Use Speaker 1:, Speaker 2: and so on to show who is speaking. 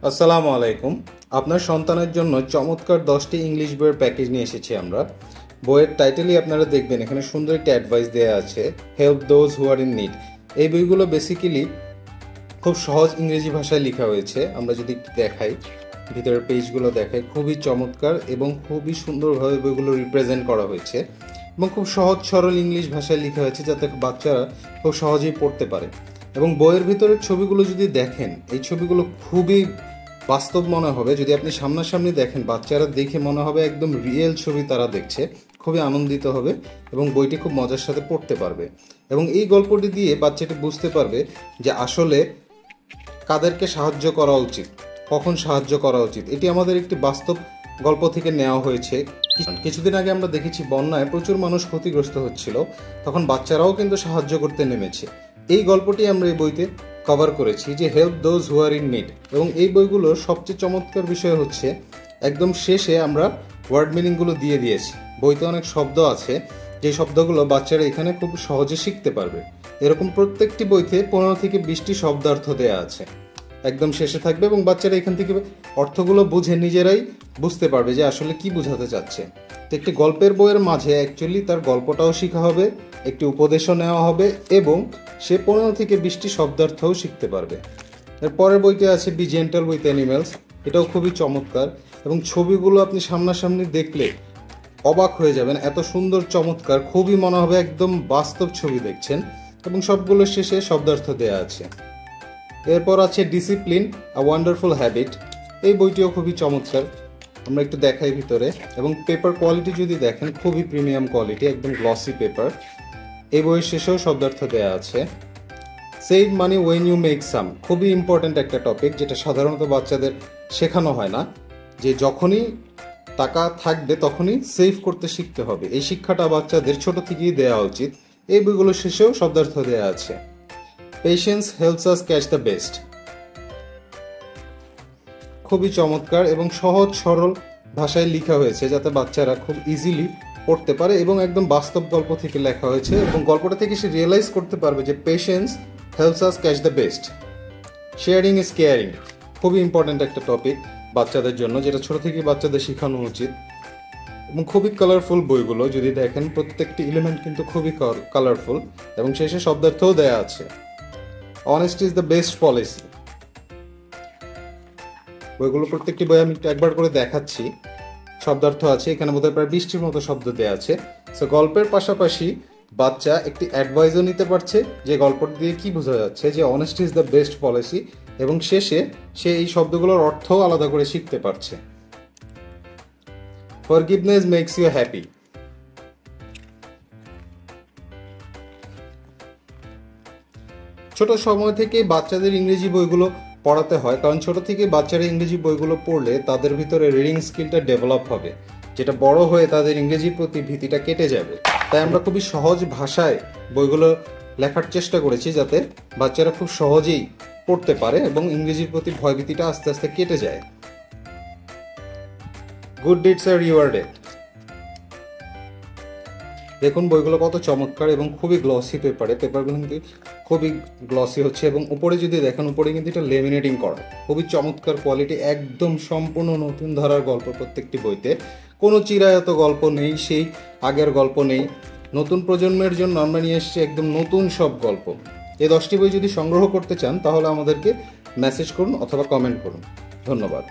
Speaker 1: আসসালামু আলাইকুম। আপনার সন্তানের জন্য চমৎকার 10টি ইংলিশ বইয়ের প্যাকেজ নিয়ে এসেছি আমরা। বইয়ের টাইটেলই আপনারা দেখবেন, এখানে সুন্দর একটা অ্যাডভাইস দেওয়া আছে, help those who are in need. এই বইগুলো বেসিক্যালি খুব সহজ ইংরেজি ভাষায় লেখা হয়েছে। আমরা যদি একটু দেখাই, ভিতরের পেজগুলো দেখাই, খুবই চমৎকার এবং খুবই সুন্দরভাবে বইগুলো রিপ্রেজেন্ট করা হয়েছে এবং খুব সহজ সরল ইংলিশ ভাষায় লেখা হয়েছে যাতে বাচ্চারা খুব সহজেই পড়তে পারে। এবং বইয়ের ভিতরের ছবিগুলো যদি দেখেন, এই ছবিগুলো খুবই বাস্তব মনে হবে। যদি আপনি সামনাসামনি দেখেন, বাচ্চারা দেখে মনে হবে একদম রিয়েল ছবি তারা দেখছে, খুবই আনন্দিত হবে এবং বইটি খুব মজার সাথে পড়তে পারবে। এবং এই গল্পটি দিয়ে বাচ্চাটি বুঝতে পারবে যে আসলে কাদেরকে সাহায্য করা উচিত, কখন সাহায্য করা উচিত। এটি আমাদের একটি বাস্তব গল্প থেকে নেওয়া হয়েছে। কিছুদিন আগে আমরা দেখেছি বন্যায় প্রচুর মানুষ ক্ষতিগ্রস্ত হচ্ছিল, তখন বাচ্চারাও কিন্তু সাহায্য করতে নেমেছে। এই গল্পটি আমরা এই বইতে কভার করেছি, যে help those who are in need. এবং এই বইগুলোর সবচেয়ে চমৎকার বিষয় হচ্ছে একদম শেষে আমরা ওয়ার্ড মিনিংগুলো দিয়ে দিয়েছি। বইতে অনেক শব্দ আছে, যে শব্দগুলো বাচ্চারা এখানে খুব সহজে শিখতে পারবে। এরকম প্রত্যেকটি বইতে 15 থেকে 20টি শব্দার্থ দেওয়া আছে, একদম শেষে থাকবে এবং বাচ্চারা এখান থেকে অর্থগুলো বুঝে নিজেরাই বুঝতে পারবে যে আসলে কি বোঝাতে চাচ্ছে। তো একটি গল্পের বইয়ের মাঝে অ্যাকচুয়ালি তার গল্পটাও শেখা হবে, একটি উপদেশও নেওয়া হবে এবং সে 15 থেকে 20টি শব্দার্থও শিখতে পারবে। এর পরের বইটি আছে বি জেন্টাল উইথ অ্যানিমেলস। এটাও খুবই চমৎকার এবং ছবিগুলো আপনি সামনাসামনি দেখলে অবাক হয়ে যাবেন, এত সুন্দর চমৎকার, খুবই মনে হবে একদম বাস্তব ছবি দেখছেন। এবং সবগুলো শেষে শব্দার্থ দেওয়া আছে। এরপর আছে ডিসিপ্লিন আ ওয়ান্ডারফুল হ্যাবিট। এই বইটিও খুবই চমৎকার, আমরা একটু দেখাই ভিতরে। এবং পেপার কোয়ালিটি যদি দেখেন, খুবই প্রিমিয়াম কোয়ালিটি, একদম গ্লসি পেপার। এই বইয়ের শেষেও শব্দার্থ দেওয়া আছে। Save money when you make some, খুবই ইম্পর্ট্যান্ট একটা টপিক, যেটা সাধারণত বাচ্চাদের শেখানো হয় না, যে যখনই টাকা থাকবে তখনই সেভ করতে শিখতে হবে। এই শিক্ষাটা বাচ্চাদের ছোট থেকেই দেওয়া উচিত। এই বইগুলোর শেষেও শব্দার্থ দেওয়া আছে। Patience helps us catch the best, খুবই চমৎকার এবং সহজ সরল ভাষায় লেখা হয়েছে যাতে বাচ্চারা খুব ইজিলি পড়তে পারে এবং একদম বাস্তব গল্প থেকে লেখা হয়েছে। এবং গল্পটা থেকে সে রিয়েলাইজ করতে পারবে যে patience helps us catch the best. Sharing is caring, খুবই ইম্পর্ট্যান্ট একটা টপিক বাচ্চাদের জন্য, যেটা ছোট থেকে বাচ্চাদের শেখানো উচিত। এবং খুবই কালারফুল বইগুলো, যদি দেখেন প্রত্যেকটি এলিমেন্ট কিন্তু খুবই কালারফুল এবং শেষে শব্দার্থও দেয়া আছে। Honesty is the best policy. বইগুলো প্রত্যেকটি বই আমি একবার করে দেখাচ্ছি, শব্দার্থ আছে এখানে, বোধহয় প্রায় 20টির মতো শব্দ দেওয়া আছে। সো গল্পের পাশাপাশি বাচ্চা একটি অ্যাডভাইসও নিতে পারছে যে গল্পটি দিয়ে কি বোঝা যাচ্ছে, যে honesty is the best policy. এবং শেষে সে এই শব্দগুলোর অর্থও আলাদা করে শিখতে পারছে। Forgiveness makes you happy. ছোট সময় থেকে বাচ্চাদের ইংরেজি বইগুলো পড়াতে হয়, কারণ ছোট থেকে বাচ্চারা ইংরেজি বইগুলো পড়লে তাদের ভিতরে রিডিং স্কিলটা ডেভেলপ হবে, যেটা বড় হয়ে তাদের ইংরেজির প্রতি ভীতিটা কেটে যাবে। তাই আমরা খুবই সহজ ভাষায় বইগুলো লেখার চেষ্টা করেছি যাতে বাচ্চারা খুব সহজেই পড়তে পারে এবং ইংরেজির প্রতি ভয়ভীতিটা আস্তে আস্তে কেটে যায়। গুড ডিডস আর রিওয়ার্ডেড। দেখুন বইগুলো কত চমৎকার এবং খুবই গ্লসি পেপারে, পেপারগুলো কিন্তু খুবই গ্লসি হচ্ছে। এবং উপরে যদি দেখেন, উপরে কিন্তু এটা লেমিনেটিং করা, খুবই চমৎকার কোয়ালিটি, একদম সম্পূর্ণ নতুন ধারার গল্প। প্রত্যেকটি বইতে কোনো চিরায়ত গল্প নেই, সেই আগের গল্প নেই। নতুন প্রজন্মের জন্য আমরা নিয়ে এসেছি একদম নতুন সব গল্প। এই 10টি বই যদি সংগ্রহ করতে চান তাহলে আমাদেরকে মেসেজ করুন অথবা কমেন্ট করুন। ধন্যবাদ।